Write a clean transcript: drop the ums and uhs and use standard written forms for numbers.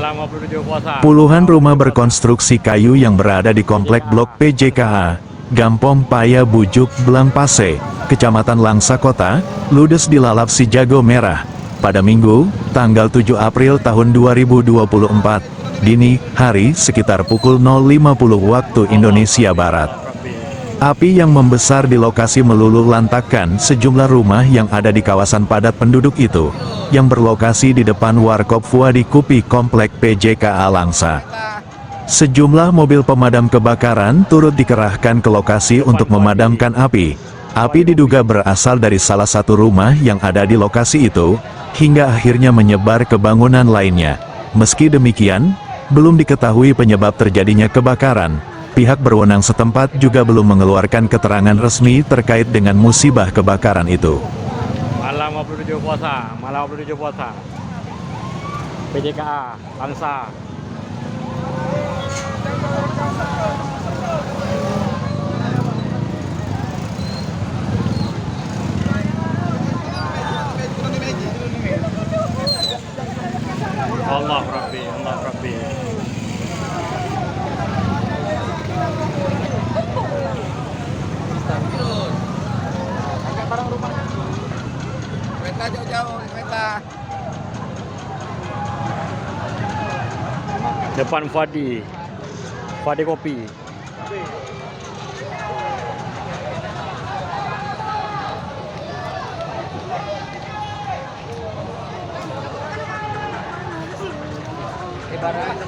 Malam 27 puasa. Puluhan rumah berkonstruksi kayu yang berada di komplek Blok PJKA, Gampong Paya Bujuk, Blangpase, Kecamatan Langsa Kota, ludes dilalap si jago merah. Pada Minggu, tanggal 7 April tahun 2024, dini hari sekitar pukul 0.50 waktu Indonesia Barat. Api yang membesar di lokasi meluluh lantakkan sejumlah rumah yang ada di kawasan padat penduduk itu, yang berlokasi di depan Warkop Fuadi Kupi Komplek PJKA Langsa. Sejumlah mobil pemadam kebakaran turut dikerahkan ke lokasi untuk memadamkan api. Api diduga berasal dari salah satu rumah yang ada di lokasi itu, hingga akhirnya menyebar ke bangunan lainnya. Meski demikian, belum diketahui penyebab terjadinya kebakaran. Pihak berwenang setempat juga belum mengeluarkan keterangan resmi terkait dengan musibah kebakaran itu. Malam 27 puasa, malam 27 puasa. PJKA Langsa. Allah Rabbi, Allah Rabbi. Kereta jauh-jauh, kereta. Depan Fuadi Kopi. Ibarat